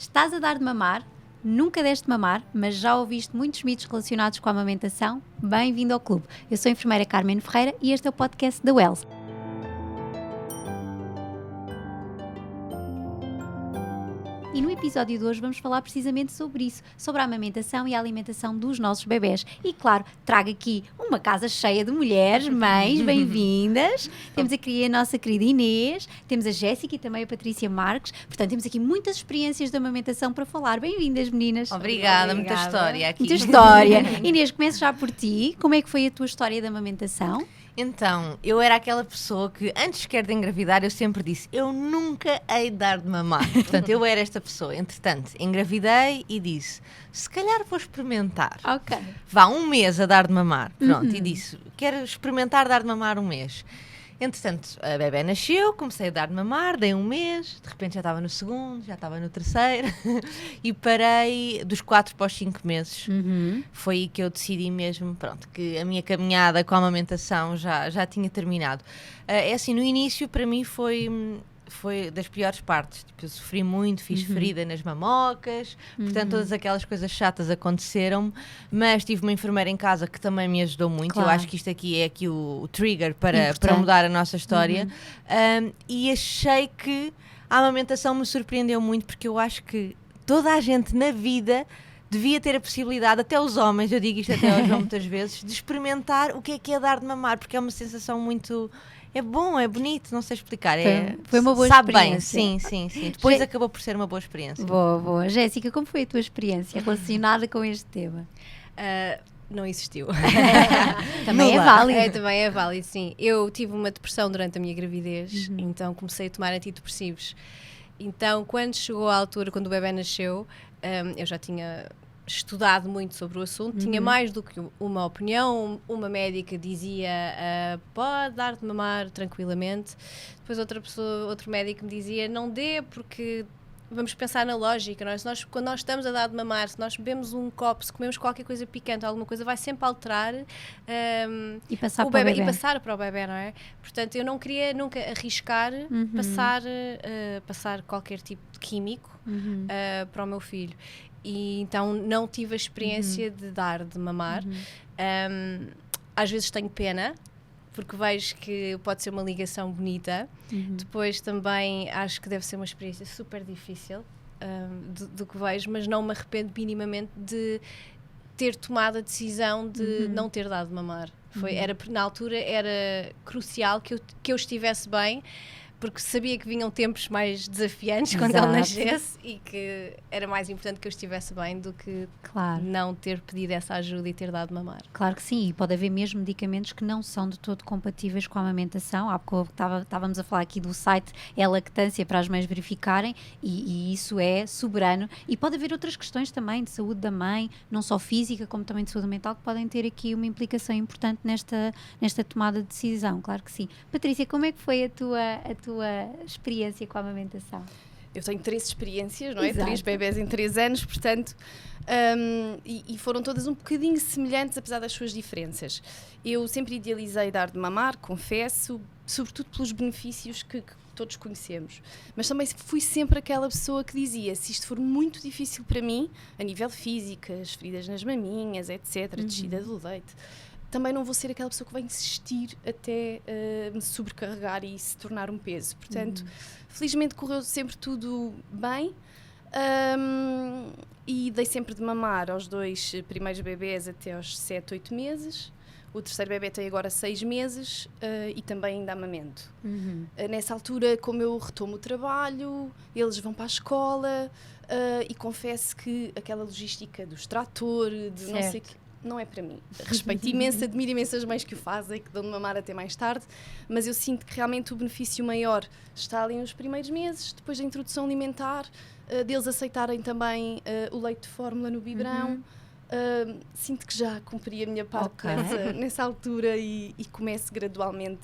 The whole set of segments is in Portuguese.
Estás a dar de mamar? Nunca deste de mamar, mas já ouviste muitos mitos relacionados com a amamentação? Bem-vindo ao clube. Eu sou a enfermeira Carmen Ferreira e este é o podcast da Wells. E no episódio de hoje vamos falar precisamente sobre isso, sobre a amamentação e a alimentação dos nossos bebés. E claro, trago aqui uma casa cheia de mulheres, mães, bem-vindas. Temos aqui a nossa querida Inês, temos a Jéssica e também a Patrícia Marques. Portanto, temos aqui muitas experiências de amamentação para falar. Bem-vindas, meninas. Obrigada, muita história aqui. Muita história. Inês, começo já por ti. Como é que foi a tua história de amamentação? Então, eu era aquela pessoa que, antes sequer de engravidar, eu sempre disse, eu nunca hei de dar de mamar. Portanto, eu era esta pessoa. Entretanto, engravidei e disse, se calhar vou experimentar. Ok. Vá um mês a dar de mamar. Pronto, e disse, quero experimentar dar de mamar um mês. Entretanto, a bebé nasceu, comecei a dar de mamar, dei um mês, de repente já estava no segundo, já estava no terceiro e parei dos 4 para os 5 meses. Foi aí que eu decidi mesmo, pronto, que a minha caminhada com a amamentação já tinha terminado. É assim, no início para mim foi das piores partes, tipo, eu sofri muito, fiz ferida nas mamocas, portanto todas aquelas coisas chatas aconteceram, mas tive uma enfermeira em casa que também me ajudou muito. Claro. Eu acho que isto aqui é aqui o trigger para mudar a nossa história. E achei que a amamentação me surpreendeu muito, porque eu acho que toda a gente na vida devia ter a possibilidade, até os homens, eu digo isto até ao João muitas vezes, de experimentar o que é dar de mamar, porque é uma sensação muito... É bom, é bonito, não sei explicar. Foi uma boa sabe experiência. Bem, sim. Depois acabou por ser uma boa experiência. Boa. Jéssica, como foi a tua experiência relacionada com este tema? Não existiu. Também é válido. Também é válido, sim. Eu tive uma depressão durante a minha gravidez, então comecei a tomar antidepressivos. Então, quando chegou a altura, quando o bebé nasceu, eu já tinha estudado muito sobre o assunto, tinha mais do que uma opinião. Uma médica dizia pode dar de mamar tranquilamente, depois outro médico me dizia não dê, porque vamos pensar na lógica, quando nós estamos a dar de mamar, se nós bebemos um copo, se comemos qualquer coisa picante, alguma coisa vai sempre alterar E passar o para o bebé, bebé. e passar para o bebé, não é? Portanto, eu não queria nunca arriscar passar qualquer tipo de químico para o meu filho. E então não tive a experiência de dar de mamar. Às vezes tenho pena, porque vejo que pode ser uma ligação bonita. Depois também acho que deve ser uma experiência super difícil do que vejo, mas não me arrependo minimamente de ter tomado a decisão de não ter dado de mamar. Na altura era crucial que eu estivesse bem, porque sabia que vinham tempos mais desafiantes quando ele nascesse e que era mais importante que eu estivesse bem do que não ter pedido essa ajuda e ter dado de mamar. Claro que sim, e pode haver mesmo medicamentos que não são de todo compatíveis com a amamentação. Há pouco estávamos a falar aqui do site É Lactância para as mães verificarem e isso é soberano. E pode haver outras questões também de saúde da mãe, não só física como também de saúde mental, que podem ter aqui uma implicação importante nesta tomada de decisão, claro que sim. Patrícia, como é que foi a tua experiência com a amamentação? Eu tenho 3 experiências, não é? Exato. 3 bebés em 3 anos, portanto, e foram todas um bocadinho semelhantes, apesar das suas diferenças. Eu sempre idealizei dar de mamar, confesso, sobretudo pelos benefícios que todos conhecemos. Mas também fui sempre aquela pessoa que dizia, se isto for muito difícil para mim, a nível físico, as feridas nas maminhas, etc., descida do leite, também não vou ser aquela pessoa que vai insistir até me sobrecarregar e se tornar um peso. Portanto, felizmente correu sempre tudo bem e dei sempre de mamar aos 2 primeiros bebés até aos 7, 8 meses. O terceiro bebé tem agora 6 meses e também ainda amamento. Nessa altura, como eu retomo o trabalho, eles vão para a escola e confesso que aquela logística do extrator, de não sei o que, não é para mim. Respeito imenso, admiro imenso as mães que o fazem, que dão de mamar até mais tarde, mas eu sinto que realmente o benefício maior está ali nos primeiros meses, depois da introdução alimentar, deles aceitarem também o leite de fórmula no biberão. Sinto que já cumpri a minha parte nessa altura e começo gradualmente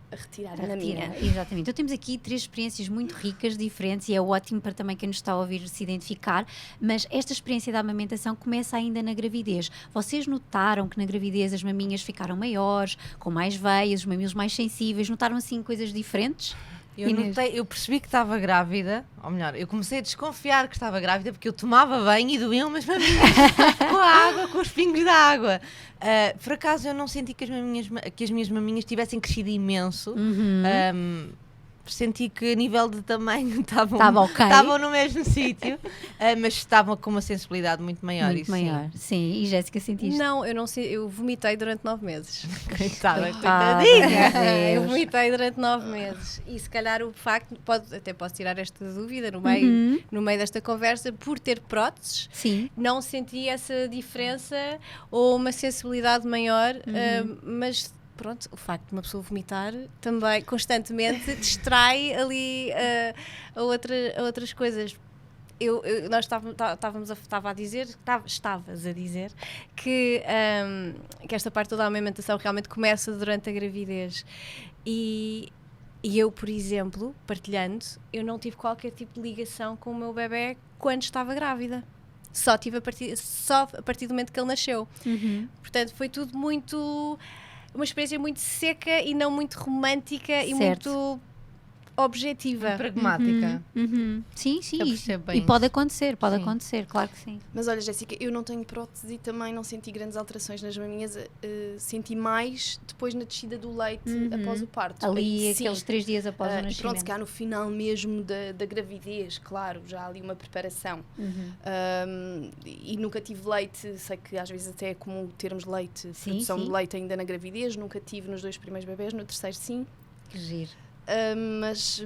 a retirar na minha. Exatamente. Então temos aqui 3 experiências muito ricas, diferentes, e é ótimo para também quem nos está a ouvir se identificar, mas esta experiência da amamentação começa ainda na gravidez. Vocês notaram que na gravidez as maminhas ficaram maiores, com mais veias, os mamilos mais sensíveis? Notaram assim coisas diferentes? Eu percebi que estava grávida, ou melhor, eu comecei a desconfiar que estava grávida porque eu tomava banho e doíam as maminhas com a água, com os pingos da água. Por acaso eu não senti que as minhas maminhas tivessem crescido imenso. Senti que a nível de tamanho estavam no mesmo sítio, mas estavam com uma sensibilidade muito maior. Muito maior, sim. E Jéssica, sentiste? Não, eu não sei, eu vomitei durante 9 meses. Coitadinha! Eu vomitei durante 9 meses. E se calhar o facto, até posso tirar esta dúvida no meio desta conversa, por ter próteses, sim, não senti essa diferença ou uma sensibilidade maior, mas pronto, o facto de uma pessoa vomitar também constantemente distrai ali a outras coisas. Estavas a dizer que esta parte toda da amamentação realmente começa durante a gravidez e eu, por exemplo, partilhando, eu não tive qualquer tipo de ligação com o meu bebé quando estava grávida. Só tive a partir do momento que ele nasceu. Portanto, foi tudo uma experiência muito seca e não muito romântica e muito objetiva. Pragmática. Sim, Eu percebo bem e pode isso. acontecer, claro que sim. Mas olha, Jéssica, eu não tenho prótese e também não senti grandes alterações nas maminhas. Senti mais depois na descida do leite após o parto. Ali, Aí, aqueles 3 dias após o e nascimento. pronto, se cá no final mesmo da gravidez, claro, já há ali uma preparação. E nunca tive leite, sei que às vezes até é comum termos leite, produção de leite ainda na gravidez, nunca tive nos 2 primeiros bebés, no terceiro sim. Que giro. Mas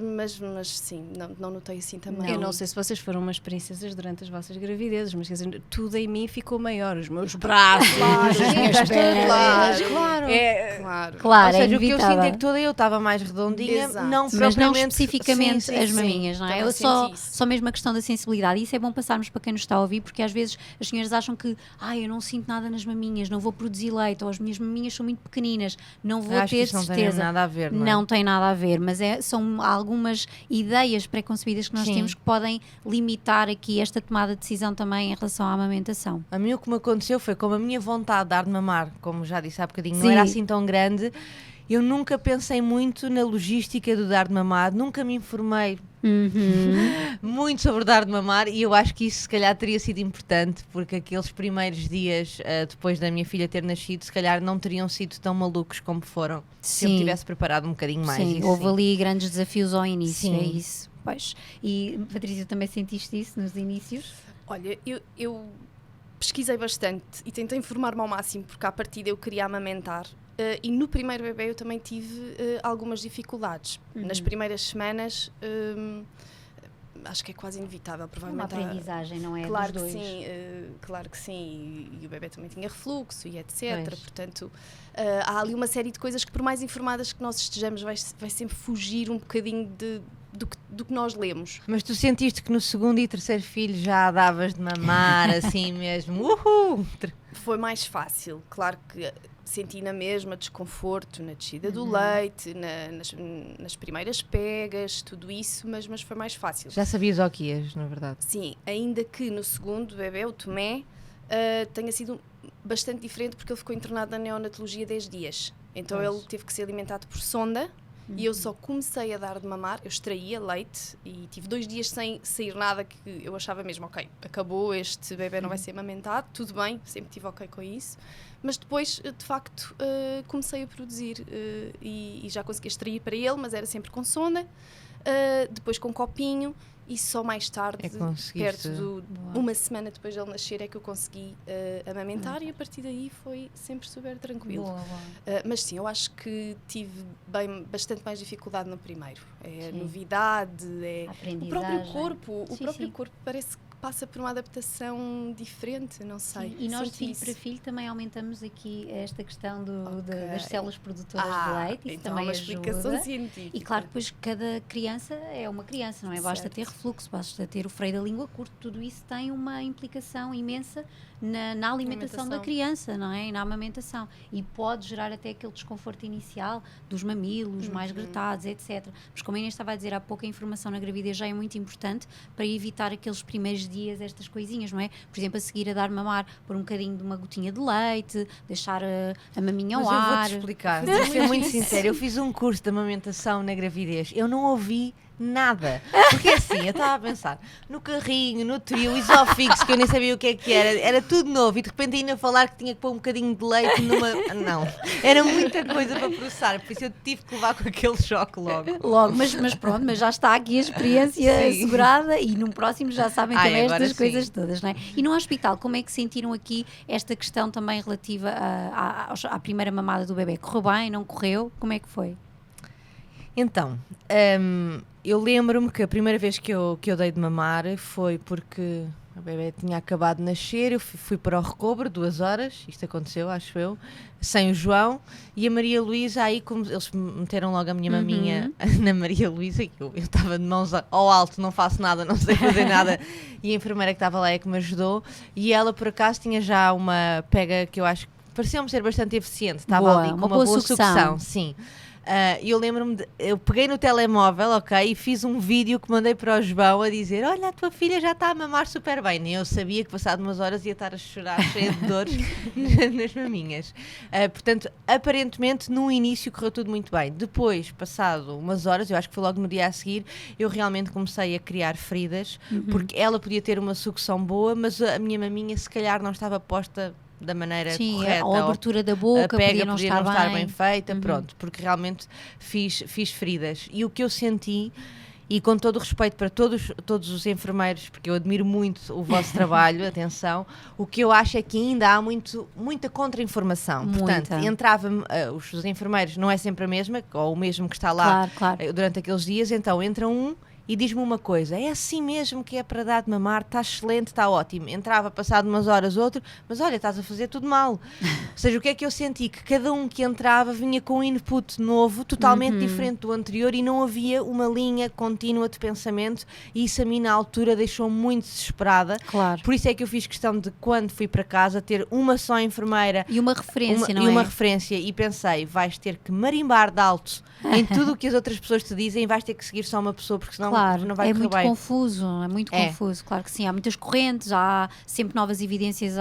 sim, não notei assim também. Eu não sei se vocês foram umas princesas durante as vossas gravidezes, mas quer dizer, tudo em mim ficou maior, os meus braços, as minhas pernas, claro. Claro, Ou seja, é o que eu inevitável. sinto é que toda eu estava mais redondinha, Exato. não Mas não propriamente especificamente sim, as sim. maminhas, não é? Também senti isso. Só mesmo a questão da sensibilidade. E isso é bom passarmos para quem nos está a ouvir, porque às vezes as senhoras acham que eu não sinto nada nas maminhas, não vou produzir leite, ou as minhas maminhas são muito pequeninas, não vou Acho que ter isso não tem certeza. nada a ver, não é? Não tem nada a ver, mas são algumas ideias pré-concebidas que nós Sim. temos que podem limitar aqui esta tomada de decisão também em relação à amamentação. A mim o que me aconteceu foi, como a minha vontade de dar de mamar, como já disse há bocadinho, não Sim. era assim tão grande, eu nunca pensei muito na logística do dar de mamar, nunca me informei muito sobre dar de mamar e eu acho que isso se calhar teria sido importante, porque aqueles primeiros dias depois da minha filha ter nascido, se calhar não teriam sido tão malucos como foram se eu me tivesse preparado um bocadinho mais. Sim, Isso houve sim. ali grandes desafios ao início, Sim. é isso. Pois. E Patrícia, também sentiste isso nos inícios? Olha, eu pesquisei bastante e tentei informar-me ao máximo, porque à partida eu queria amamentar. E no primeiro bebê eu também tive algumas dificuldades. Nas primeiras semanas, acho que é quase inevitável, Uma provavelmente. aprendizagem, não é? Claro dos que dois. sim, claro que sim. E o bebê também tinha refluxo e etc. Pois. Portanto, há ali uma série de coisas que, por mais informadas que nós estejamos, vai sempre fugir um bocadinho do que nós lemos. Mas tu sentiste que no segundo e terceiro filho já davas de mamar assim mesmo? Uhul! Foi mais fácil, claro que senti na mesma desconforto na descida do leite, nas primeiras pegas, tudo isso, mas foi mais fácil. Já sabias o que ias, na verdade. Sim, ainda que no segundo bebê, o Tomé, tenha sido bastante diferente porque ele ficou internado na neonatologia 10 dias. Então ele teve que ser alimentado por sonda e eu só comecei a dar de mamar, eu extraía leite e tive 2 dias sem sair nada, que eu achava mesmo, ok, acabou, este bebê não vai ser amamentado, tudo bem, sempre tive ok com isso. Mas depois, de facto, comecei a produzir e já consegui extrair para ele, mas era sempre com sonda, depois com copinho e só mais tarde, perto de uma semana depois de ele nascer, é que eu consegui amamentar e a partir daí foi sempre super tranquilo. Boa. Mas sim, eu acho que tive bastante mais dificuldade no primeiro. É novidade, é o próprio corpo. O próprio corpo parece que passa por uma adaptação diferente, não sei. Sim, e nós de filho para filho também aumentamos aqui esta questão das células produtoras de leite, isso então também é uma ajuda. explicação científica. E claro, depois cada criança é uma criança, não é? Basta ter refluxo, refluxo, basta ter o freio da língua curto, tudo isso tem uma implicação imensa na alimentação da criança, não é? E na amamentação. E pode gerar até aquele desconforto inicial dos mamilos mais gretados, etc. Mas como a Inês estava a dizer há pouco, a informação na gravidez já é muito importante para evitar aqueles primeiros dias, estas coisinhas, não é? Por exemplo, a seguir a dar mamar por um bocadinho de uma gotinha de leite, deixar a maminha ao Mas eu ar. vou-te explicar, vou ser muito sincera, eu fiz um curso de amamentação na gravidez, eu não ouvi nada, porque assim, eu estava a pensar no carrinho, no trio, isofix, que eu nem sabia o que era tudo novo, e de repente ainda falar que tinha que pôr um bocadinho de leite numa... Não, era muita coisa para processar, por isso eu tive que levar com aquele choque logo. Mas pronto, mas já está aqui a experiência assegurada e no próximo já sabem também estas coisas todas, não é? E no hospital, como é que sentiram aqui esta questão também relativa à primeira mamada do bebê? Correu bem, não correu? Como é que foi? Então, eu lembro-me que a primeira vez que eu dei de mamar foi porque o bebê tinha acabado de nascer, eu fui para o recobro 2 horas, isto aconteceu, acho eu, sem o João, e a Maria Luísa, aí como eles meteram logo a minha maminha na Maria Luísa, eu estava de mãos ao alto, não faço nada, não sei fazer nada, e a enfermeira que estava lá é que me ajudou, e ela por acaso tinha já uma pega que eu acho que pareceu-me ser bastante eficiente, estava ali com uma boa sucção, sim. E eu lembro-me, eu peguei no telemóvel, ok, e fiz um vídeo que mandei para o João a dizer: olha, a tua filha já está a mamar super bem. Nem eu sabia que passado umas horas ia estar a chorar cheia de dores nas maminhas. Portanto, aparentemente no início correu tudo muito bem. Depois, passado umas horas, eu acho que foi logo no dia a seguir, eu realmente comecei a criar feridas, porque ela podia ter uma sucção boa, mas a minha maminha se calhar não estava posta da maneira correta. A abertura da boca a pega podia não estar bem feita, pronto, porque realmente fiz feridas. E o que eu senti, e com todo o respeito para todos os enfermeiros, porque eu admiro muito o vosso trabalho, atenção, o que eu acho é que ainda há muita contra-informação. Portanto, entrava-me, os enfermeiros não é sempre a mesma, ou o mesmo que está lá durante aqueles dias, então entra um e diz-me uma coisa: é assim mesmo que é para dar de mamar, está excelente, está ótimo. Entrava passado umas horas outro, mas olha, estás a fazer tudo mal. Ou seja, o que é que eu senti? Que cada um que entrava vinha com um input novo, totalmente diferente do anterior, e não havia uma linha contínua de pensamento, e isso a mim na altura deixou-me muito desesperada. Claro. Por isso é que eu fiz questão de, quando fui para casa, ter uma só enfermeira e uma referência, não é? E uma referência, e pensei: vais ter que marimbar de alto em tudo o que as outras pessoas te dizem, e vais ter que seguir só uma pessoa, porque senão não vai correr muito bem. É muito confuso, claro que sim. Há muitas correntes, há sempre novas evidências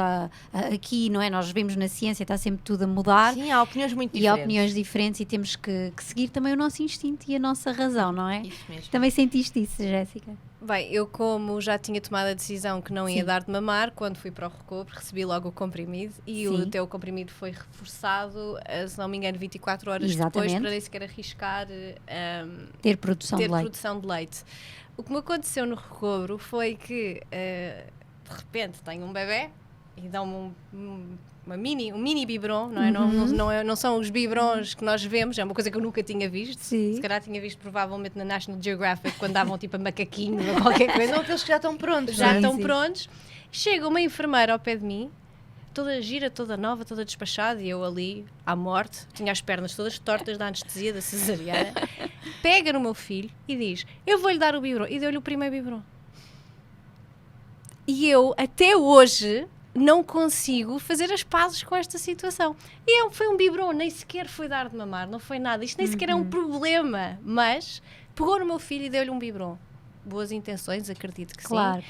aqui, não é? Nós vemos na ciência, está sempre tudo a mudar. Sim, há opiniões muito diferentes. E há opiniões diferentes, e temos que seguir também o nosso instinto e a nossa razão, não é? Isso mesmo. Também sentiste isso, Jéssica? Bem, eu como já tinha tomado a decisão que não ia dar de mamar, quando fui para o recobro, recebi logo o comprimido, e o teu comprimido foi reforçado, se não me engano, 24 horas depois, para nem sequer arriscar ter produção de leite. O que me aconteceu no recobro foi que, de repente, tenho um bebé e dão-me um mini biberon, não é? Não são os biberons que nós vemos, é uma coisa que eu nunca tinha visto. Sim. Se calhar tinha visto provavelmente na National Geographic, quando davam tipo a macaquinho ou qualquer coisa. Não, aqueles que já estão prontos. Prontos. Chega uma enfermeira ao pé de mim, toda gira, toda nova, toda despachada, e eu ali, à morte, tinha as pernas todas tortas da anestesia, da cesariana, pega no meu filho e diz: eu vou-lhe dar o biberon. E deu-lhe o primeiro biberon. E eu, até hoje, não consigo fazer as pazes com esta situação. E foi um biberon, nem sequer foi dar de mamar, não foi nada. Isto nem sequer é um problema, mas pegou no meu filho e deu-lhe um biberon. Boas intenções, acredito que sim. Claro.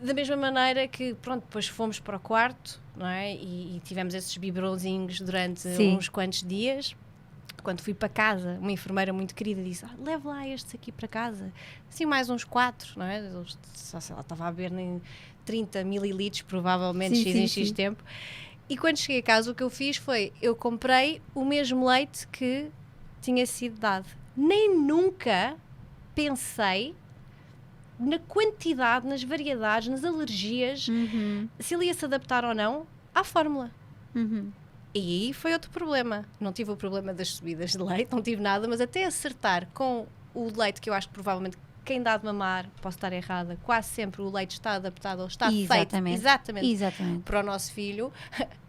Da mesma maneira que, pronto, depois fomos para o quarto, não é? E tivemos esses biberonzinhos durante uns quantos dias. Quando fui para casa, uma enfermeira muito querida disse: leve lá estes aqui para casa. Assim, mais uns 4, não é? Sei lá, estava a beber nem 30 mililitros, provavelmente, em X tempo. E quando cheguei a casa, o que eu fiz foi: eu comprei o mesmo leite que tinha sido dado. Nem nunca pensei na quantidade, nas variedades, nas alergias, se ele ia se adaptar ou não à fórmula. E aí foi outro problema. Não tive o problema das subidas de leite, não tive nada, mas até acertar com o leite, que eu acho que provavelmente quem dá de mamar, posso estar errada, quase sempre o leite está adaptado ou está feito exatamente para o nosso filho,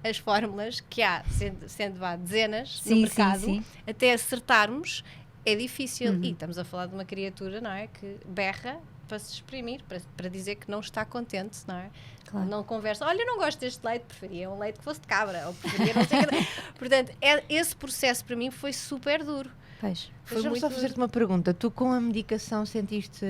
as fórmulas que há, sendo dezenas no mercado, até acertarmos é difícil. E estamos a falar de uma criatura, não é, que berra para se exprimir, para dizer que não está contente, não é? Claro. Não conversa, olha, eu não gosto deste leite, preferia um leite que fosse de cabra, ou preferia não sei o que. Portanto, esse processo para mim foi super duro. Pois. Deixa-me só fazer-te uma pergunta. Tu com a medicação sentiste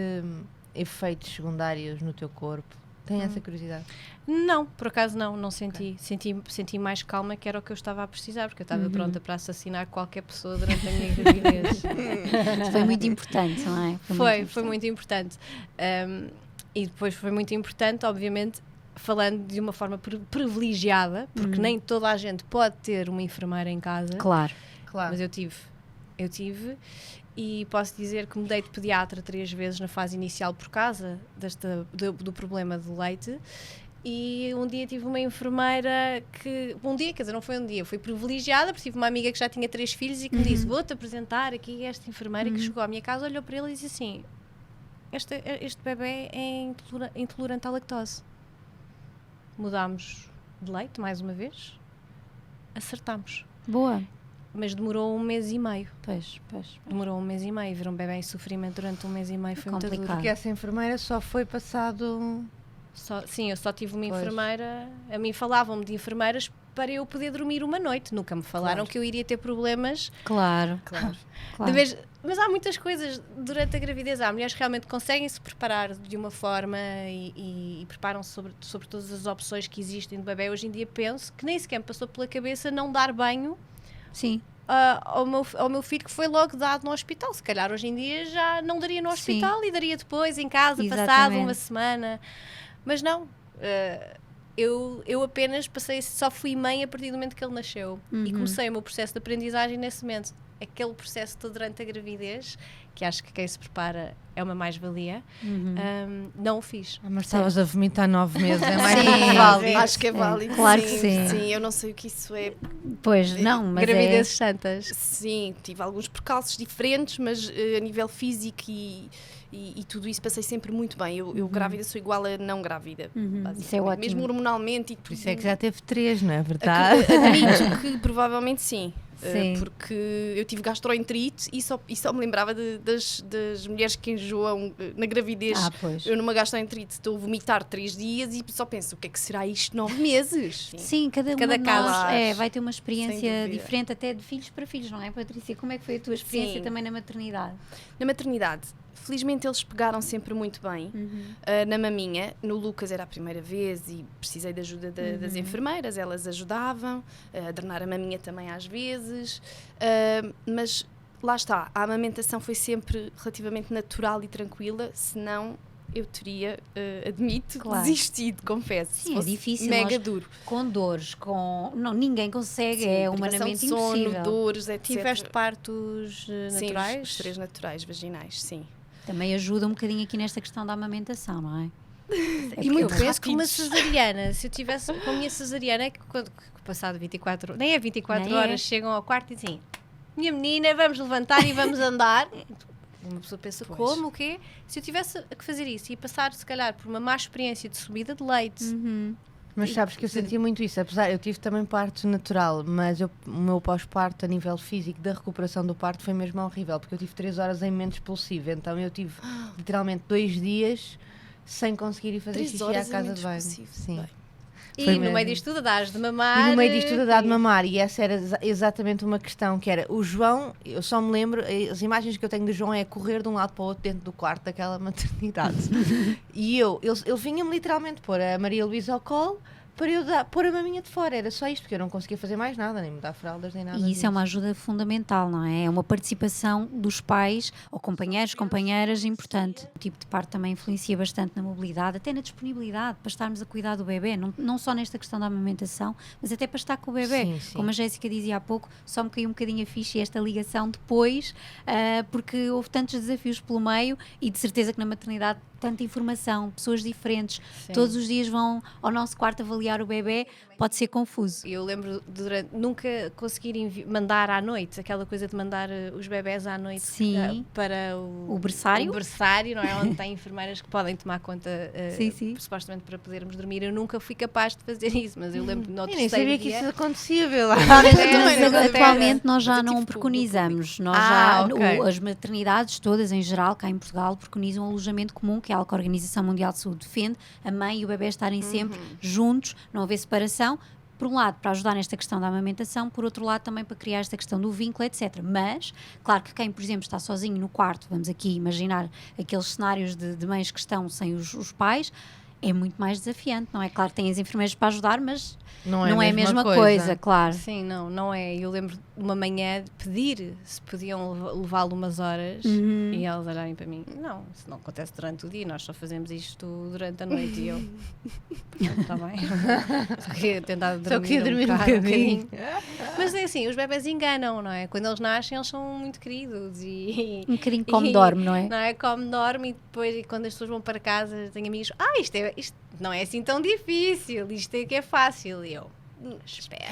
efeitos secundários no teu corpo? Tenho essa curiosidade. Não, por acaso não senti. Senti mais calma, que era o que eu estava a precisar, porque eu estava pronta para assassinar qualquer pessoa durante a minha gravidez. Foi muito importante, não é? Foi muito importante. E depois foi muito importante, obviamente, falando de uma forma privilegiada, porque nem toda a gente pode ter uma enfermeira em casa. Claro. Mas eu tive. E posso dizer que mudei de pediatra 3 vezes na fase inicial por causa do problema do leite. E um dia tive uma enfermeira que... quer dizer, não foi um dia, fui privilegiada, porque tive uma amiga que já tinha 3 filhos e que me disse, vou-te apresentar aqui esta enfermeira que chegou à minha casa, olhou para ele e disse assim, este bebê é intolerante à lactose. Mudámos de leite, mais uma vez, acertámos. Boa. Mas demorou 1 mês e meio. Pois. Demorou 1 mês e meio. Ver um bebê em sofrimento durante 1 mês e meio foi muito duro. Porque essa enfermeira só foi passado... Sim, eu só tive uma enfermeira. A mim falavam-me de enfermeiras para eu poder dormir uma noite. Nunca me falaram que eu iria ter problemas. Claro. Mas há muitas coisas durante a gravidez. Há mulheres que realmente conseguem se preparar de uma forma e preparam-se sobre todas as opções que existem de bebê. Hoje em dia penso que nem sequer me passou pela cabeça não dar banho. Sim. Ao meu filho, que foi logo dado no hospital. Se calhar hoje em dia já não daria no hospital e daria depois em casa, passado uma semana. Mas não, eu apenas só fui mãe a partir do momento que ele nasceu. E comecei o meu processo de aprendizagem nesse momento. Aquele processo todo durante a gravidez, que acho que quem se prepara é uma mais-valia, não o fiz. Mas estavas a vomitar 9 meses, é mais válido. Acho que é válido. Claro que sim. Sim, eu não sei o que isso é. Pois, não, mas gravidezes santas. Sim, tive alguns percalços diferentes, mas a nível físico e tudo isso passei sempre muito bem. Eu grávida sou igual a não grávida. Isso é ótimo. Mesmo hormonalmente. Por isso é que já teve 3, não é verdade? Admito que provavelmente sim. Sim. Porque eu tive gastroenterite e só me lembrava das mulheres que enjoam na gravidez. Pois. Eu numa gastroenterite estou a vomitar 3 dias e só penso, o que é que será isto 9 meses? Sim, cada caso vai ter uma experiência diferente, até de filhos para filhos, não é, Patrícia? Como é que foi a tua experiência também na maternidade? Na maternidade, felizmente eles pegaram sempre muito bem. Na maminha, no Lucas era a primeira vez e precisei da ajuda das enfermeiras, elas ajudavam, a drenar a maminha também às vezes, mas lá está, a amamentação foi sempre relativamente natural e tranquila, senão eu teria, admito, desistido, confesso. Sim, é difícil. Mega duro. Com dores, não, ninguém consegue, é humanamente sono, impossível. dores, etc. Tiveste partos naturais? Sim, os 3 naturais, vaginais, sim. Também ajuda um bocadinho aqui nesta questão da amamentação, não é? E muito penso que uma cesariana, se eu tivesse com a minha cesariana, é que passado 24, nem é 24 horas, chegam ao quarto e dizem, minha menina, vamos levantar e vamos andar. Uma pessoa pensa, como, o quê? Se eu tivesse que fazer isso e passar, se calhar, por uma má experiência de subida de leite. Mas sabes que eu sentia muito isso, apesar, eu tive também parto natural, mas o meu pós-parto a nível físico da recuperação do parto foi mesmo horrível, porque eu tive 3 horas em mente expulsivo, então eu tive literalmente 2 dias sem conseguir ir fazer xixi à casa de banho. Sim. E no meio disto tudo dás de mamar. E no meio disto tudo dá de mamar. E essa era exatamente uma questão, que era o João, eu só me lembro, as imagens que eu tenho do João é correr de um lado para o outro dentro do quarto daquela maternidade. E ele vinha-me literalmente pôr a Maria Luísa ao colo para eu pôr a maminha de fora, era só isto, porque eu não conseguia fazer mais nada, nem mudar fraldas, nem nada. E isso é uma ajuda fundamental, não é? É uma participação dos pais, ou companheiros, companheiras, importante. O tipo de parto também influencia bastante na mobilidade, até na disponibilidade, para estarmos a cuidar do bebê, não só nesta questão da amamentação, mas até para estar com o bebê. Sim, sim. Como a Jéssica dizia há pouco, só me caiu um bocadinho a ficha e esta ligação depois, porque houve tantos desafios pelo meio e de certeza que na maternidade tanta informação, pessoas diferentes, todos os dias vão ao nosso quarto avaliar o bebê, pode ser confuso. Eu lembro nunca conseguir mandar à noite, aquela coisa de mandar os bebés à noite para o berçário. O berçário, não é? Onde tem enfermeiras que podem tomar conta, supostamente para podermos dormir. Eu nunca fui capaz de fazer isso, mas eu lembro no terceiro dia... nem sabia que isso acontecia, vê lá. Atualmente nós já não preconizamos. Nós as maternidades todas em geral, cá em Portugal, preconizam um alojamento comum, que é algo que a Organização Mundial de Saúde defende, a mãe e o bebê estarem sempre juntos, não haver separação, por um lado para ajudar nesta questão da amamentação, por outro lado também para criar esta questão do vínculo, etc. Mas, claro que quem, por exemplo, está sozinho no quarto, vamos aqui imaginar aqueles cenários de mães que estão sem os pais, é muito mais desafiante, não é? Claro que tem as enfermeiras para ajudar, mas não é a mesma coisa, claro. Sim, não é. Eu lembro de uma manhã de pedir se podiam levá-lo umas horas e elas olharem para mim, não, isso não acontece durante o dia, nós só fazemos isto durante a noite. E eu, está bem, só queria tentar dormir, um bocadinho. Mas é assim, os bebés enganam, não é? Quando eles nascem, eles são muito queridos e um bocadinho como dorme, não é? Não é? Como dorme e depois, e quando as pessoas vão para casa, tenho amigos, isto não é assim tão difícil, isto é que é fácil. E eu, espera.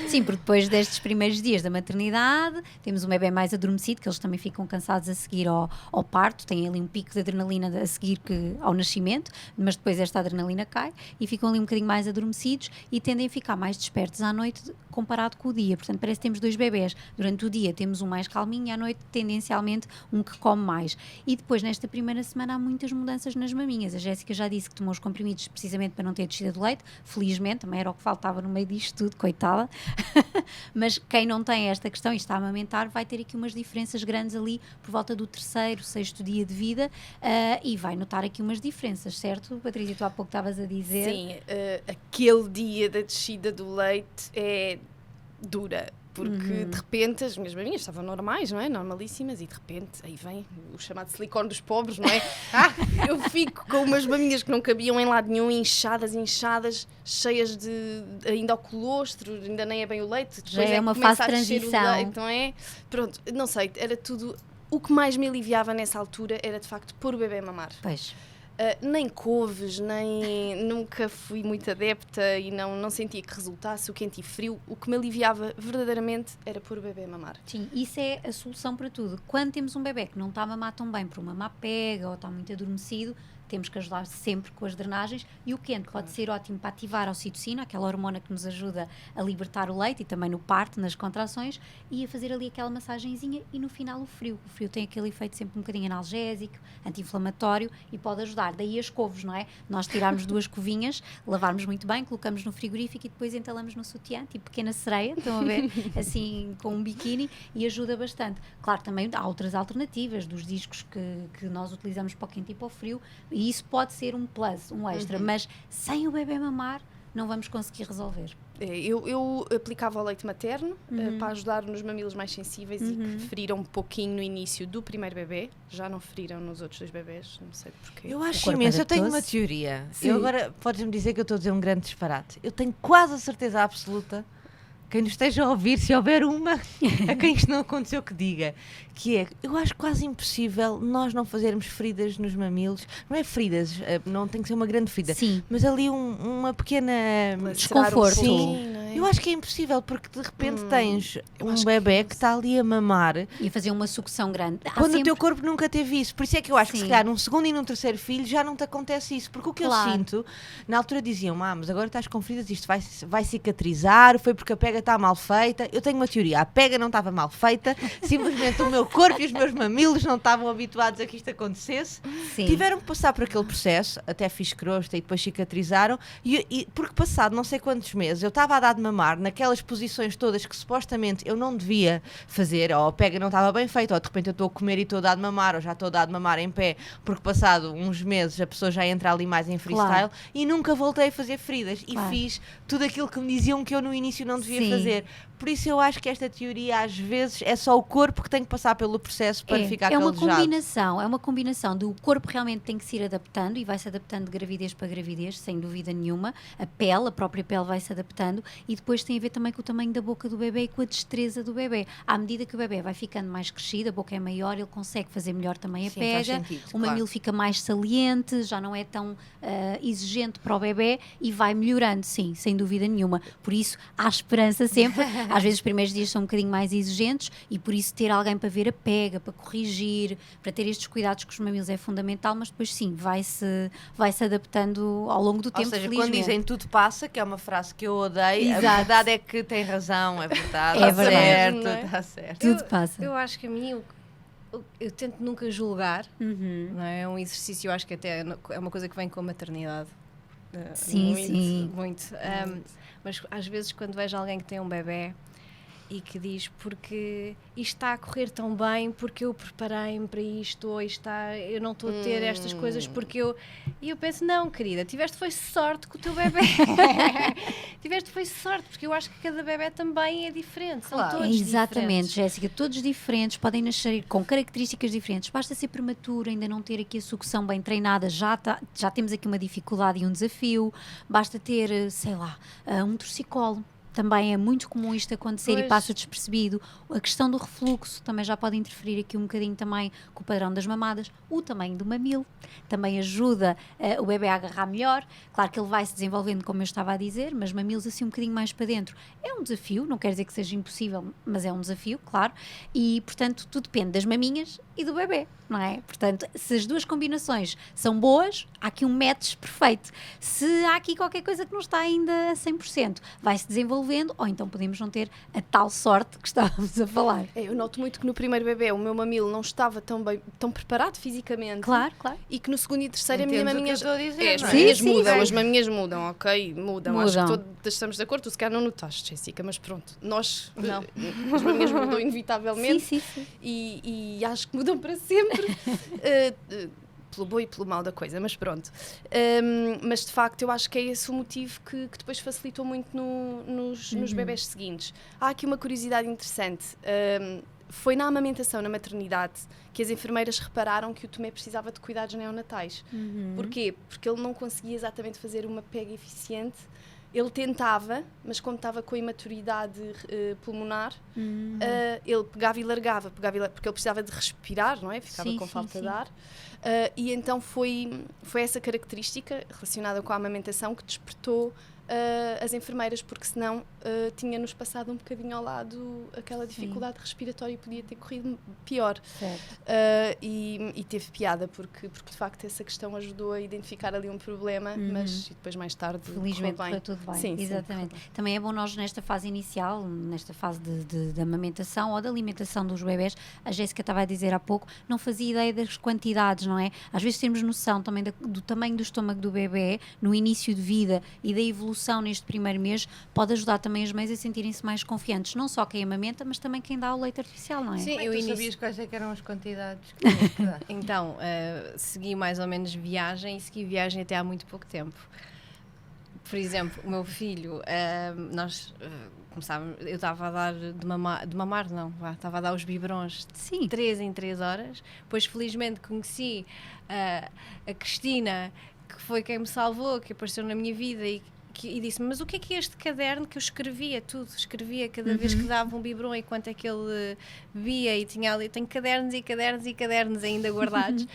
Sim, porque depois destes primeiros dias da maternidade temos um bebê mais adormecido, que eles também ficam cansados a seguir ao parto, têm ali um pico de adrenalina a seguir ao nascimento, mas depois esta adrenalina cai e ficam ali um bocadinho mais adormecidos e tendem a ficar mais despertos à noite comparado com o dia. Portanto, parece que temos dois bebés. Durante o dia temos um mais calminho e à noite tendencialmente um que come mais. E depois nesta primeira semana há muitas mudanças nas maminhas. A Jéssica já disse que tomou os comprimidos precisamente para não ter descida do leite, felizmente, também era o que faltava no meio disto tudo, coitada. Mas quem não tem esta questão e está a amamentar vai ter aqui umas diferenças grandes ali por volta do 3º, 6º dia de vida e vai notar aqui umas diferenças, certo? Patrícia, tu há pouco estavas a dizer. Sim, aquele dia da descida do leite é dura, porque de repente as minhas maminhas estavam normais, não é? Normalíssimas, e de repente aí vem o chamado silicone dos pobres, não é? Eu fico com umas maminhas que não cabiam em lado nenhum, inchadas, cheias de ainda ao colostro, ainda nem é bem o leite. Depois já é uma fase de transição. Leite, não é? Pronto, não sei, era tudo. O que mais me aliviava nessa altura era de facto pôr o bebê a mamar. Pois. Nem couves, nem nunca fui muito adepta e não sentia que resultasse o quente e frio. O que me aliviava verdadeiramente era pôr o bebê a mamar. Sim, isso é a solução para tudo. Quando temos um bebê que não está a mamar tão bem por uma má pega ou está muito adormecido, temos que ajudar sempre com as drenagens e o quente pode ser ótimo para ativar a ocitocina, aquela hormona que nos ajuda a libertar o leite e também no parto, nas contrações, e a fazer ali aquela massagenzinha e no final o frio. O frio tem aquele efeito sempre um bocadinho analgésico, anti-inflamatório e pode ajudar. Daí as couves, não é? Nós tirarmos 2 covinhas, lavarmos muito bem, colocamos no frigorífico e depois entalamos no sutiã, tipo pequena sereia, estão a ver? Assim, com um biquíni e ajuda bastante. Claro, também há outras alternativas dos discos que nós utilizamos para o quente e para o frio, e isso pode ser um plus, um extra, mas sem o bebê mamar não vamos conseguir resolver. Eu aplicava o leite materno para ajudar nos mamilos mais sensíveis e que feriram um pouquinho no início do primeiro bebê, já não feriram nos outros 2 bebés, não sei porquê. Eu acho imenso, eu tenho uma teoria. Eu agora, podes-me dizer que eu estou a dizer um grande disparate. Eu tenho quase a certeza absoluta, quem nos esteja a ouvir, se houver uma, a quem isto não aconteceu que diga, que é, eu acho quase impossível nós não fazermos feridas nos mamilos, não é feridas, não tem que ser uma grande ferida, sim, mas ali uma pequena desconforto. Sim, não é? Eu acho que é impossível, porque de repente tens um bebê que está ali a mamar e a fazer uma sucção grande. Quando o teu corpo nunca teve isso. Por isso é que eu acho que se calhar num 2º e num 3º filho já não te acontece isso, porque o que eu sinto, na altura diziam, mas agora estás com feridas, isto vai cicatrizar, foi porque a pega está mal feita. Eu tenho uma teoria, a pega não estava mal feita, simplesmente o meu corpo e os meus mamilos não estavam habituados a que isto acontecesse. Sim. Tiveram que passar por aquele processo, até fiz crosta e depois cicatrizaram, e porque passado não sei quantos meses eu estava a dar de mamar naquelas posições todas que supostamente eu não devia fazer, ou a pega não estava bem feita, ou de repente eu estou a comer e estou a dar de mamar, ou já estou a dar de mamar em pé, porque passado uns meses a pessoa já entra ali mais em freestyle, e nunca voltei a fazer feridas, e fiz tudo aquilo que me diziam que eu no início não devia fazer. Por isso eu acho que esta teoria às vezes é só o corpo que tem que passar pelo processo para ficar calejado. É uma combinação do corpo realmente tem que se ir adaptando e vai-se adaptando de gravidez para gravidez, sem dúvida nenhuma. A própria pele vai-se adaptando e depois tem a ver também com o tamanho da boca do bebê e com a destreza do bebê. À medida que o bebê vai ficando mais crescido, a boca é maior, ele consegue fazer melhor também a pega, o mamilo fica mais saliente, já não é tão exigente para o bebê e vai melhorando, sim, sem dúvida nenhuma. Por isso há esperança sempre. Às vezes os primeiros dias são um bocadinho mais exigentes e por isso ter alguém para ver a pega, para corrigir, para ter estes cuidados com os mamilos é fundamental, mas depois sim, vai-se adaptando ao longo do tempo, seja, felizmente. Quando dizem tudo passa, que é uma frase que eu odeio, Exato. A verdade é que tem razão, é verdade, É está verdade, certo, não é? está certo. Tudo passa. Eu acho que a mim eu tento nunca julgar, não é? É um exercício, eu acho que até é uma coisa que vem com a maternidade. Sim, muito. Mas às vezes quando vejo alguém que tem um bebé e que diz porque isto está a correr tão bem, porque eu preparei-me para isto, ou eu não estou a ter estas coisas porque eu... E eu penso, não, querida, tiveste foi sorte com o teu bebé. Tiveste foi sorte, porque eu acho que cada bebé também é diferente. São Claro. todos Exatamente, diferentes. Jéssica, todos diferentes, podem nascer com características diferentes, basta ser prematuro, ainda não ter aqui a sucção bem treinada, já temos aqui uma dificuldade e um desafio, basta ter, sei lá, um torcicolo. Também é muito comum isto acontecer e Pois. passa despercebido. A questão do refluxo também já pode interferir aqui um bocadinho também com o padrão das mamadas. O tamanho do mamilo também ajuda o bebê a agarrar melhor. Claro que ele vai se desenvolvendo, como eu estava a dizer, mas mamilos assim um bocadinho mais para dentro. É um desafio, não quer dizer que seja impossível, mas é um desafio, claro. E, portanto, tudo depende das maminhas e do bebê, não é? Portanto, se as duas combinações são boas, há aqui um match perfeito. Se há aqui qualquer coisa que não está ainda a 100%, vai-se desenvolvendo, ou então podemos não ter a tal sorte que estávamos a falar. Eu noto muito que no primeiro bebê o meu mamilo não estava tão preparado fisicamente. Claro, claro. E que no segundo e terceiro Entendes a minha o que maminha... eu estou a dizer, as não é? maminhas Sim, sim, mudam, sim. as maminhas mudam, ok? Mudam. Acho que Mudam. todas estamos de acordo, tu se calhar não notaste, Jéssica, mas pronto. Nós, Não. as maminhas mudam inevitavelmente. Sim. E acho que mudam para sempre. Pelo bom e pelo mal da coisa, mas pronto. Mas de facto eu acho que é esse o motivo que depois facilitou muito nos bebés seguintes. Há aqui uma curiosidade interessante. Foi na amamentação, na maternidade, que as enfermeiras repararam que o Tomé precisava de cuidados neonatais. Porquê? Porque ele não conseguia exatamente fazer uma pega eficiente. Ele tentava, mas como estava com a imaturidade pulmonar, ele pegava e largava, porque ele precisava de respirar, não é? Ficava Sim, com sim, falta sim. de ar. E então foi essa característica relacionada com a amamentação que despertou as enfermeiras, porque senão tinha-nos passado um bocadinho ao lado aquela dificuldade respiratória e podia ter corrido pior. Certo. E teve piada, porque de facto essa questão ajudou a identificar ali um problema, mas e depois mais tarde Felizmente correu correu tudo bem. Sim, Exatamente. Também é bom nós nesta fase inicial, nesta fase de amamentação ou de alimentação dos bebés, a Jéssica estava a dizer há pouco, não fazia ideia das quantidades, não é? Às vezes temos noção também do tamanho do estômago do bebê no início de vida e da evolução neste primeiro mês, pode ajudar também as mães a sentirem-se mais confiantes, não só quem amamenta, mas também quem dá o leite artificial, não é? Sim, Como é que tu sabias quais é que eram as quantidades que tinhas que dar? Então, segui mais ou menos viagem e segui viagem até há muito pouco tempo. Por exemplo, o meu filho, nós começávamos, eu estava a dar estava a dar os biberons Sim. 3 em 3 horas. Depois, felizmente, conheci a Cristina, que foi quem me salvou, que apareceu na minha vida e disse-me, mas o que é este caderno que eu escrevia tudo? Escrevia cada vez que dava um biberon e quanto é que ele bebia e tinha ali, tenho cadernos e cadernos e cadernos ainda guardados.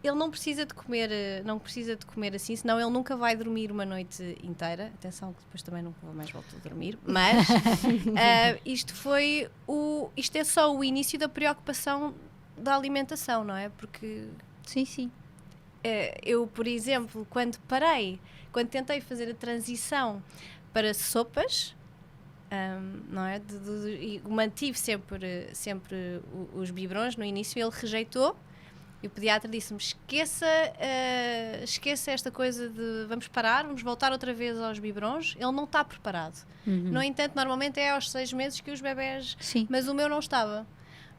Ele não precisa de comer assim, senão ele nunca vai dormir uma noite inteira. Atenção que depois também nunca mais volto a dormir, mas isto é só o início da preocupação da alimentação, não é? Porque Sim. eu, por exemplo, quando tentei fazer a transição para sopas, não é? E mantive sempre os biberons. No início ele rejeitou e o pediatra disse-me, esqueça esta coisa de vamos parar, vamos voltar outra vez aos biberons. Ele não está preparado. No entanto, normalmente é aos 6 meses que os bebés, Sim. mas o meu não estava.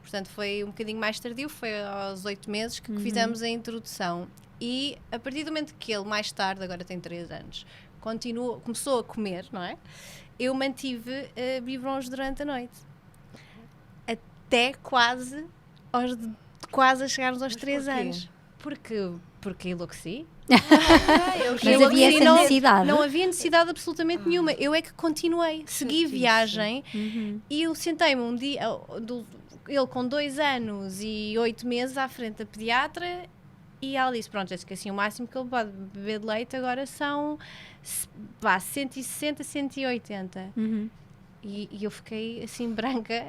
Portanto, foi um bocadinho mais tardio, foi aos 8 meses que fizemos a introdução. E a partir do momento que ele, mais tarde, agora tem 3 anos, começou a comer, não é? Eu mantive biberons durante a noite. Até quase a chegarmos aos 3 porquê? anos. Porque enlouqueci. Mas havia essa necessidade? Não havia necessidade absolutamente nenhuma. Eu é que continuei. Segui viagem e eu sentei-me um dia, ele com 2 anos e 8 meses à frente da pediatra. E ela disse, pronto, Jéssica, assim, o máximo que ele pode beber de leite agora são 160, 180. E eu fiquei assim branca.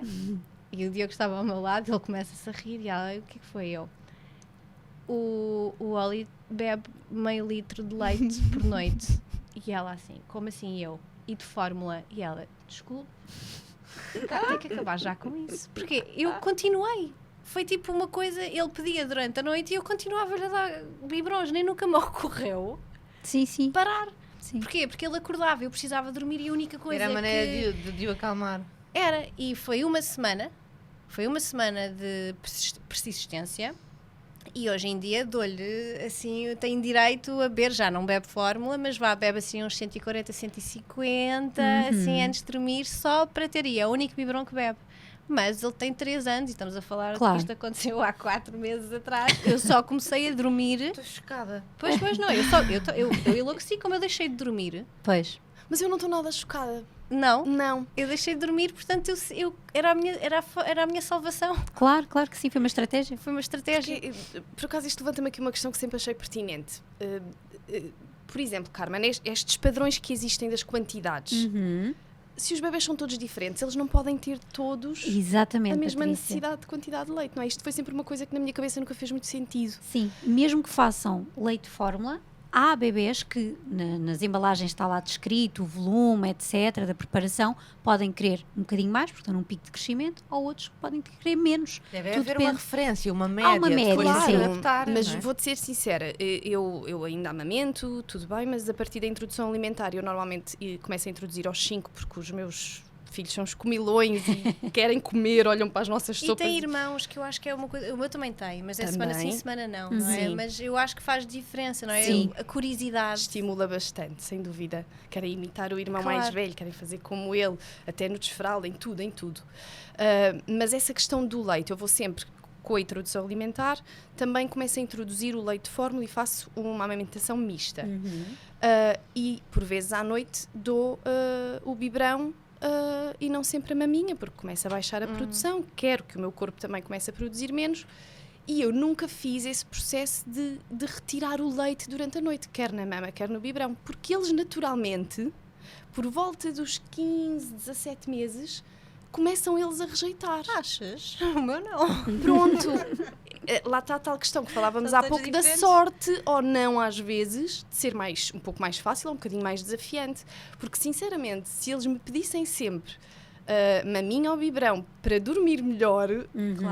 E o Diogo estava ao meu lado, ele começa-se a rir e ela, o que é que foi eu? O Oli bebe meio litro de leite por noite. E ela assim, como assim eu? E de fórmula? E ela, desculpe, tem que acabar já com isso. Porque eu continuei. foi tipo uma coisa, ele pedia durante a noite e eu continuava-lhe a dar biberons, nem nunca me ocorreu Sim. parar. Sim. Porquê? Porque ele acordava, eu precisava dormir e a única coisa Era a maneira que... de o acalmar. Era, e foi uma semana de persistência e hoje em dia dou-lhe, assim, tem direito a beber, já não bebe fórmula, mas bebe assim uns 140, 150, assim, antes de dormir, só para ter, e é o único biberon que bebe. Mas ele tem 3 anos e estamos a falar Claro. que isto aconteceu há 4 meses atrás. Eu só comecei a dormir. Estou chocada. Pois não, eu enlouqueci como eu deixei de dormir. Pois. Mas eu não estou nada chocada. Não, eu deixei de dormir, portanto era a minha salvação. Claro que sim, foi uma estratégia. Foi uma estratégia. Porque, por acaso isto levanta-me aqui uma questão que sempre achei pertinente. Por exemplo, Carmen, estes padrões que existem das quantidades, se os bebés são todos diferentes, eles não podem ter todos Exatamente, a mesma Patrícia. necessidade de quantidade de leite, não é? Isto foi sempre uma coisa que na minha cabeça nunca fez muito sentido. Sim, mesmo que façam leite de fórmula, há bebês que nas embalagens está lá descrito o volume, etc., da preparação, podem querer um bocadinho mais, porque estão num pico de crescimento, ou outros que podem querer menos. Deve Tudo haver depende. uma referência, uma média. uma média, depois de se sim. adaptar, Mas não é? vou-te ser sincera, eu ainda amamento, tudo bem, mas a partir da introdução alimentar eu normalmente começo a introduzir aos 5, porque os meus filhos são os comilões e querem comer, olham para as nossas E sopas. tem irmãos, que eu acho que é uma coisa. O meu também tem, mas é Também. semana sim, semana não é? Sim. Mas eu acho que faz diferença, não é? Sim. A curiosidade. Estimula bastante, sem dúvida. Querem imitar o irmão Claro. mais velho, querem fazer como ele, até no desfraldo, em tudo. Mas essa questão do leite, eu vou sempre, com a introdução alimentar, também começo a introduzir o leite de fórmula e faço uma amamentação mista. E, por vezes, à noite, dou o biberão e não sempre a maminha, porque começa a baixar a produção, quero que o meu corpo também comece a produzir menos. E eu nunca fiz esse processo de retirar o leite durante a noite, quer na mama, quer no biberão, porque eles naturalmente, por volta dos 15, 17 meses, começam eles a rejeitar. Achas? O meu não. Pronto, lá está a tal questão que falávamos São há todos pouco da diferentes. sorte ou não, às vezes, de ser um pouco mais fácil ou um bocadinho mais desafiante. Porque, sinceramente, se eles me pedissem sempre maminha ou biberão para dormir melhor,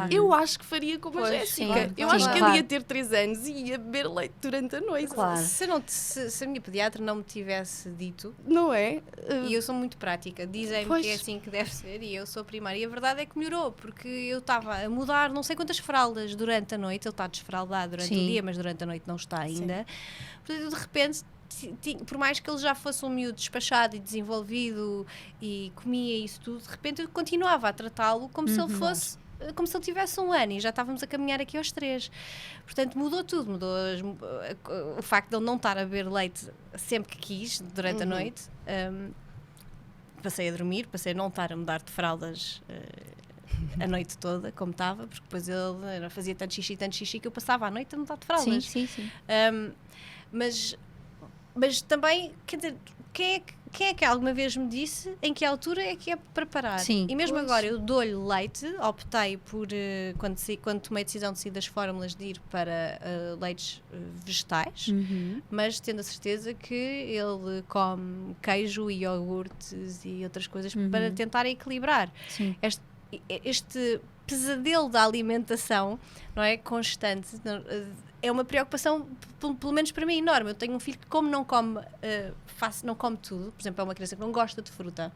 eu acho que faria como a Pois, Jéssica. sim, Eu sim, acho que claro. ele ia ter 3 anos e ia beber leite durante a noite. Claro. Se a minha pediatra não me tivesse dito, Não é? e eu sou muito prática, dizem-me Pois. que é assim que deve ser e eu sou primária. E a verdade é que melhorou, porque eu estava a mudar não sei quantas fraldas durante a noite. Ele está desfraldado durante Sim. o dia, mas durante a noite não está ainda. Portanto, eu, de repente, por mais que ele já fosse um miúdo despachado e desenvolvido e comia isso tudo, de repente eu continuava a tratá-lo como se ele fosse, como se ele tivesse 1 ano, e já estávamos a caminhar aqui aos 3. Portanto, mudou tudo, o facto de ele não estar a beber leite sempre que quis durante a noite. Passei a dormir, passei a não estar a mudar de fraldas a noite toda, como estava, porque depois ele fazia tanto xixi que eu passava a noite a mudar de fraldas. Sim. Mas também, quer dizer, quem é que alguma vez me disse em que altura é que é preparar? Sim. E mesmo Pois. agora eu dou-lhe leite, optei por, quando tomei a decisão de sair das fórmulas, de ir para leites vegetais, mas tendo a certeza que ele come queijo e iogurtes e outras coisas para tentar equilibrar. Sim. Este pesadelo da alimentação, não é, constante, é uma preocupação, pelo menos para mim, enorme. Eu tenho um filho que, como não come, não come tudo. Por exemplo, é uma criança que não gosta de fruta.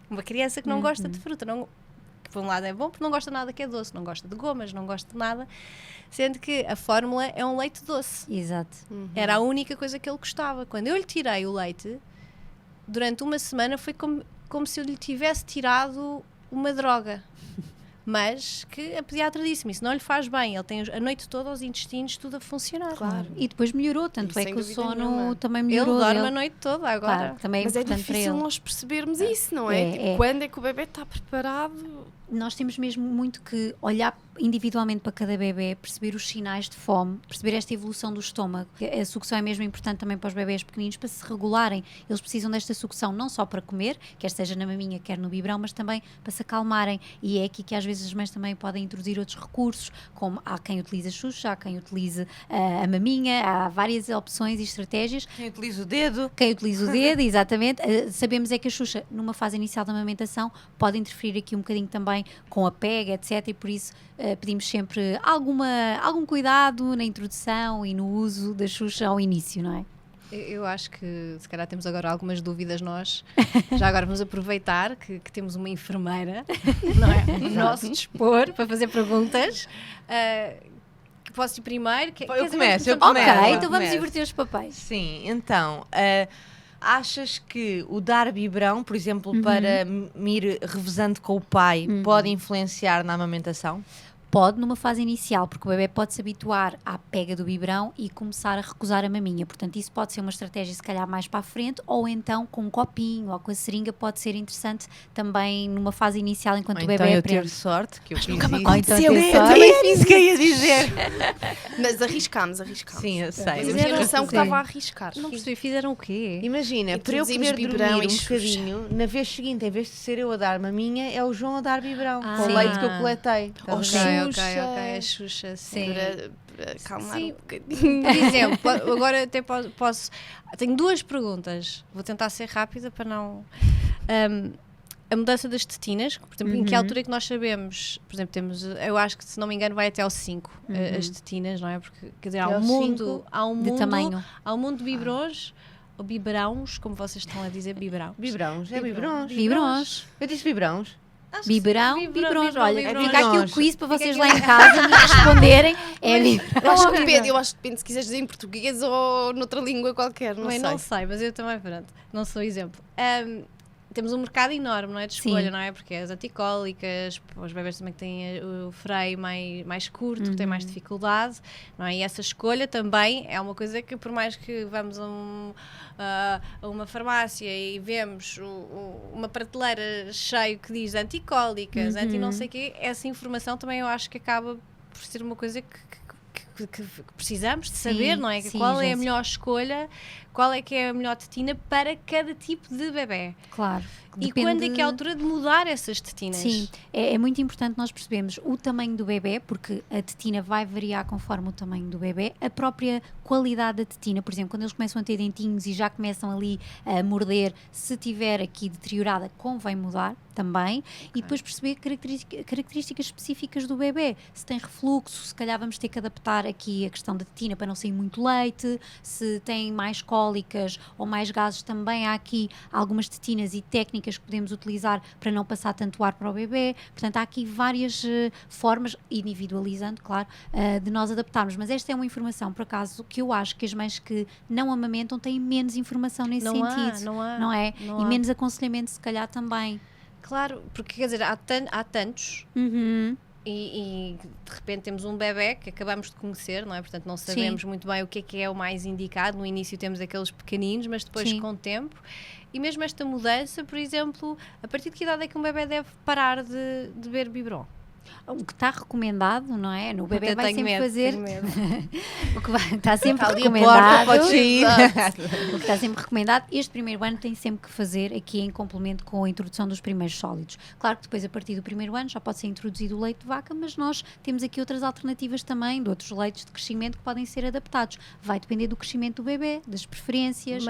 Uma criança que não gosta de fruta, que por um lado é bom, porque não gosta nada que é doce, não gosta de gomas, não gosta de nada, sendo que a fórmula é um leite doce. Exato. Era a única coisa que ele gostava. Quando eu lhe tirei o leite, durante uma semana foi como se eu lhe tivesse tirado uma droga. Mas que a pediatra disse-me, isso não lhe faz bem, ele tem a noite toda os intestinos tudo a funcionar. Claro. E depois melhorou, tanto E é sem que o dúvida sono nenhuma. também Ele melhorou. dorme dele. a noite toda agora. Claro, também é Mas é importante para difícil ele. nós percebermos isso, não é? É, Tipo, é. quando é que o bebê está preparado? Nós temos mesmo muito que olhar individualmente para cada bebê, perceber os sinais de fome, perceber esta evolução do estômago. A sucção é mesmo importante também para os bebés pequeninos, para se regularem. Eles precisam desta sucção não só para comer, quer seja na maminha, quer no biberão, mas também para se acalmarem. E é aqui que às vezes as mães também podem introduzir outros recursos, como há quem utiliza a xuxa, há quem utilize a maminha, há várias opções e estratégias. Quem utiliza o dedo. Quem utiliza o dedo, exatamente. Sabemos é que a xuxa, numa fase inicial da amamentação, pode interferir aqui um bocadinho também com a pega, etc. E por isso pedimos sempre algum cuidado na introdução e no uso da Xuxa ao início, não é? Eu acho que se calhar temos agora algumas dúvidas nós. Já agora vamos aproveitar que temos uma enfermeira, não é? No nosso dispor para fazer perguntas. Posso ir primeiro? Eu começo. Ok, então vamos começo. inverter os papéis. Sim, então, achas que o dar biberão, por exemplo, para me ir revezando com o pai, pode influenciar na amamentação? Pode numa fase inicial, porque o bebê pode se habituar à pega do biberão e começar a recusar a maminha. Portanto, isso pode ser uma estratégia se calhar mais para a frente, ou então com um copinho ou com a seringa pode ser interessante também numa fase inicial enquanto Ou o bebê então eu aprende. ter sorte, que eu fiz nunca me isso. aconteceu. Ou então ter Eu sorte. também fiz o que eu ia dizer. Mas arriscámos. Sim, eu sei. Mas eu Mas tinha noção que sim. estava a arriscar. Não percebi, fizeram o quê? Imagina, para eu Introduzimos poder biberão dormir e um Xuxa. bocadinho, na vez seguinte, em vez de ser eu a dar maminha, é o João a dar biberão, com Sim. o leite que eu coletei. Oh, Estás a ver? Ok, a Xuxa, sim. Para acalmar Sim. um bocadinho. Por exemplo, agora até posso. Tenho duas perguntas. Vou tentar ser rápida para não. A mudança das tetinas, por exemplo, em que altura é que nós sabemos? Por exemplo, temos, eu acho que se não me engano vai até ao 5 as tetinas, não é? Porque quer dizer, Até ao 5 de tamanho. há um mundo de biberões, ou biberãos, como vocês estão a dizer, biberão. Biberões, é biberões. Biberões. Eu disse biberões. Biberão, Biberão, biberões. biberão, Olha, biberões. fica aqui o Biberões. quiz para vocês Fica lá aqui. em casa me responderem. É biberão. Eu acho que depende se quiseres dizer em português ou noutra língua qualquer, não Bem, sei. não sei, mas eu também, pronto, não sou exemplo. Temos um mercado enorme, não é? De Sim. escolha, não é? Porque as anticólicas, os bebés também que têm o freio mais curto, que têm mais dificuldade, não é? E essa escolha também é uma coisa que, por mais que vamos a uma farmácia e vemos uma prateleira cheia que diz anticólicas, anti não sei o quê, essa informação também eu acho que acaba por ser uma coisa que precisamos de saber, Sim, não é? sim, Qual é a Jéssica. melhor escolha, qual é que é a melhor tetina para cada tipo de bebé. Claro. E quando é que é a altura de mudar essas tetinas? Sim, é muito importante nós percebermos o tamanho do bebê, porque a tetina vai variar conforme o tamanho do bebê, a própria qualidade da tetina, por exemplo, quando eles começam a ter dentinhos e já começam ali a morder, se tiver aqui deteriorada, convém mudar também, e depois perceber características específicas do bebê, se tem refluxo, se calhar vamos ter que adaptar aqui a questão da tetina para não sair muito leite, se tem mais cólicas ou mais gases, também há aqui algumas tetinas e técnicas que podemos utilizar para não passar tanto ar para o bebê. Portanto, há aqui várias formas, individualizando, claro, de nós adaptarmos. Mas esta é uma informação, por acaso, que eu acho que as mães que não amamentam têm menos informação nesse sentido. Não há. Não é? Não E há. menos aconselhamento, se calhar, também. Claro, porque quer dizer, há tantos e de repente temos um bebé que acabamos de conhecer, não é? Portanto, não sabemos muito bem o que é o mais indicado. No início temos aqueles pequeninos, mas depois Sim. com o tempo. E mesmo esta mudança, por exemplo, a partir de que idade é que um bebé deve parar de beber biberon? O que está recomendado, não é? O bebê vai Tenho sempre medo, fazer tenho medo. o que está sempre Está ali a porta, recomendado. podes sair. O que está sempre recomendado, este primeiro ano tem sempre que fazer aqui em complemento com a introdução dos primeiros sólidos. Claro que depois, a partir do primeiro ano, já pode ser introduzido o leite de vaca, mas nós temos aqui outras alternativas também, de outros leites de crescimento que podem ser adaptados. Vai depender do crescimento do bebê, das preferências.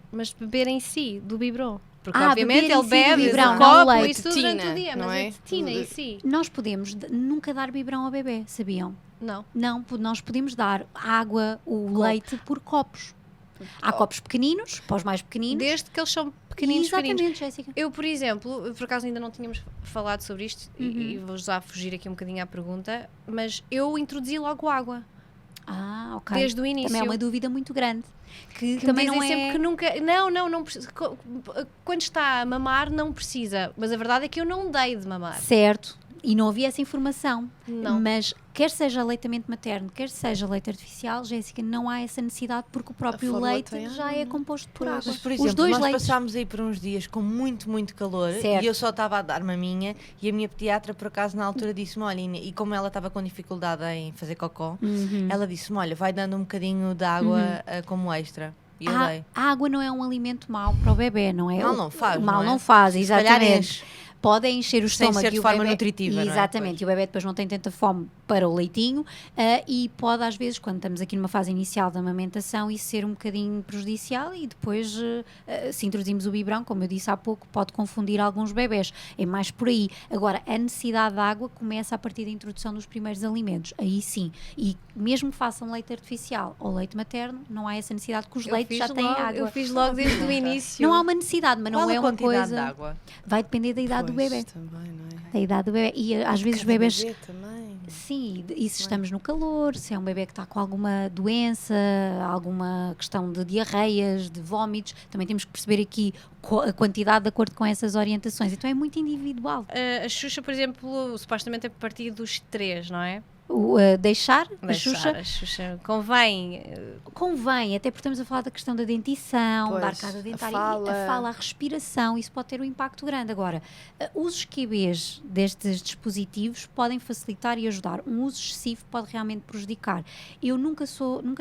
Mas beber em si, do biberon. Porque Ah, obviamente beber em ele si do bebe biberão, um não copo leite. e isso tudo durante Tetina, o dia, não mas é? a tetina em si. Nós podemos nunca dar biberão ao bebê, sabiam? Não. Não, nós podemos dar água, o leite por copos. Há copos pequeninos, para os mais pequeninos. Desde que eles são pequeninos, Exatamente, pequeninos. Jéssica. Eu, por exemplo, por acaso ainda não tínhamos falado sobre isto e vou já fugir aqui um bocadinho à pergunta, mas eu introduzi logo água, Ah, ok. desde o início. Também é uma dúvida muito grande. Que Que também me não dizem é... sempre que nunca. Não precisa. Quando está a mamar, não precisa. Mas a verdade é que eu não dei de mamar. Certo. E não havia essa informação. Não. Mas quer seja leitamento materno, quer seja leite artificial, Jéssica, não há essa necessidade porque o próprio fórmula leite tem já é composto por água. Mas, por Os exemplo, dois nós leites. passámos aí por uns dias com muito, muito calor Certo. e eu só estava a dar maminha e a minha pediatra, por acaso, na altura disse-me, olha, e como ela estava com dificuldade em fazer cocó, ela disse-me, olha, vai dando um bocadinho de água como extra. E eu dei. A água não é um alimento mau para o bebê, não é? Mal não faz, Mal não é? não faz, calhar exatamente. enche. Pode encher o Sem estômago ser de e o forma bebê, nutritiva, não é? exatamente, e o bebê depois não tem tanta fome para o leitinho, e pode às vezes, quando estamos aqui numa fase inicial da amamentação, isso ser um bocadinho prejudicial, e depois se introduzimos o biberão, como eu disse há pouco, pode confundir alguns bebés, é mais por aí. Agora, a necessidade de água começa a partir da introdução dos primeiros alimentos, aí sim, e mesmo que façam leite artificial ou leite materno, não há essa necessidade, porque os leites já têm água. Eu fiz logo desde o início. Não há uma necessidade, mas Qual não a é uma quantidade coisa... de água? Vai depender da idade do Pois, bebê. também, não é? Da idade do bebê. E às vezes os Cada bebés... bebê também. Sim, e se estamos no calor, se é um bebê que está com alguma doença, alguma questão de diarreias, de vómitos, também temos que perceber aqui a quantidade de acordo com essas orientações. Então é muito individual. A Xuxa, por exemplo, supostamente é a partir dos 3, não é? Deixar a Xuxa A Xuxa convém. convém, até porque estamos a falar da questão da dentição, Pois, da arcada dentária, a fala. a respiração, isso pode ter um impacto grande. Agora, os esquibês destes dispositivos podem facilitar e ajudar. Um uso excessivo pode realmente prejudicar. Eu nunca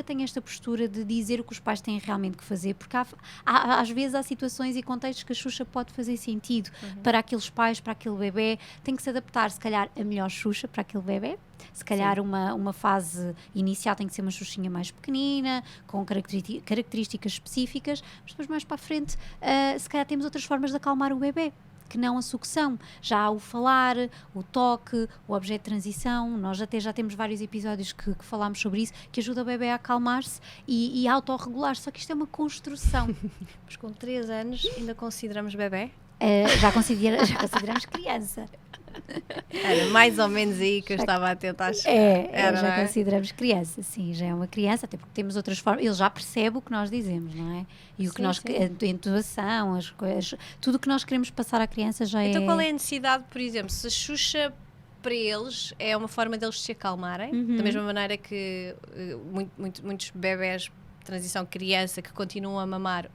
tenho esta postura de dizer o que os pais têm realmente que fazer, porque às vezes há situações e contextos que a Xuxa pode fazer sentido para aqueles pais, para aquele bebê. Tem que se adaptar, se calhar, a melhor Xuxa para aquele bebê. Se calhar uma fase inicial tem que ser uma xuxinha mais pequenina, com características específicas, mas depois mais para a frente se calhar temos outras formas de acalmar o bebê, que não a sucção. Já há o falar, o toque, o objeto de transição, nós até já temos vários episódios que falámos sobre isso, que ajuda o bebê a acalmar-se e a autorregular, só que isto é uma construção. Mas com 3 anos ainda consideramos bebê? Já consideramos criança. Era mais ou menos aí que eu estava a tentar chegar. Já não é? consideramos criança, sim, já é uma criança, até porque temos outras formas, ele já percebe o que nós dizemos, não é? E o que Sim, nós, sim. a entoação, as coisas, tudo o que nós queremos passar à criança já Então qual é a necessidade, por exemplo, se a Xuxa para eles é uma forma deles se acalmarem, da mesma maneira que muitos bebés de transição criança que continuam a mamar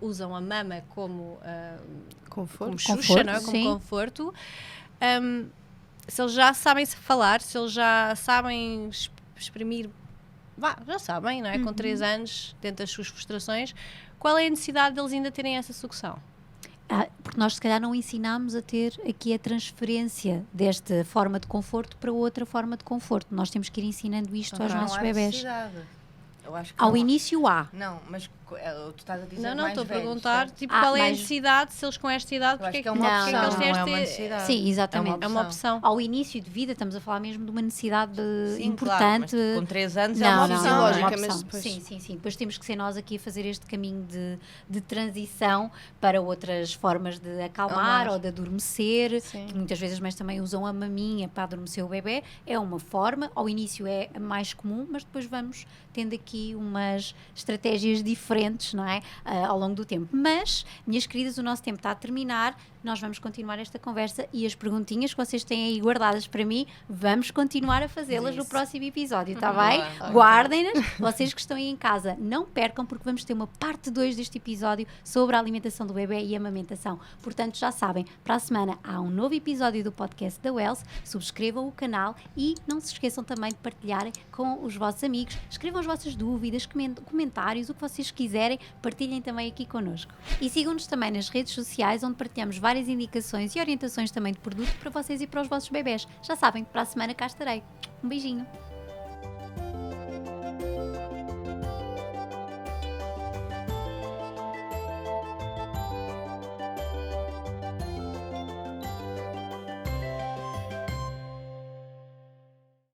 usam a mama como Conforto. Xuxa, Conforto, não é? Como sim. conforto. Se eles já sabem falar, se eles já sabem exprimir, já sabem, não é? Com 3 anos, dentro das suas frustrações, qual é a necessidade deles ainda terem essa sucção? porque nós se calhar não ensinámos a ter aqui a transferência desta forma de conforto para outra forma de conforto. Nós temos que ir ensinando isto aos Não nossos há bebés. necessidade. Eu acho que Ao não há. início há. Não, mas tu estás a dizer Não, mais estou a velhos, perguntar, certo? tipo, qual é a mas- necessidade, se eles com esta idade, Eu acho porque que é que uma Não, opção, porque é que eles não têm é uma esta- necessidade. Sim, exatamente. É uma opção. Ao início de vida estamos a falar mesmo de uma necessidade Sim, importante. claro, mas com 3 anos é Não, uma não, opção. não, não é? é uma Lógica, mas opção. depois- Sim. Depois temos que ser nós aqui a fazer este caminho de transição para outras formas de acalmar Acalmar. ou de adormecer, Sim. que muitas vezes as mães também usam a maminha para adormecer o bebê. É uma forma, ao início é a mais comum, mas depois vamos tendo aqui umas estratégias diferentes, não é? Ao longo do tempo. Mas, minhas queridas, o nosso tempo está a terminar. Nós vamos continuar esta conversa e as perguntinhas que vocês têm aí guardadas para mim, vamos continuar a fazê-las no Isso. próximo episódio, está bem? Boa. Guardem-nas. Vocês que estão aí em casa, não percam, porque vamos ter uma parte 2 deste episódio sobre a alimentação do bebê e a amamentação. Portanto, já sabem, para a semana há um novo episódio do podcast da Wells. Subscrevam o canal e não se esqueçam também de partilharem com os vossos amigos. Escrevam as vossas dúvidas, comentários, o que vocês quiserem, partilhem também aqui connosco. E sigam-nos também nas redes sociais, onde partilhamos várias indicações e orientações também de produto para vocês e para os vossos bebés. Já sabem, para a semana cá estarei. Um beijinho.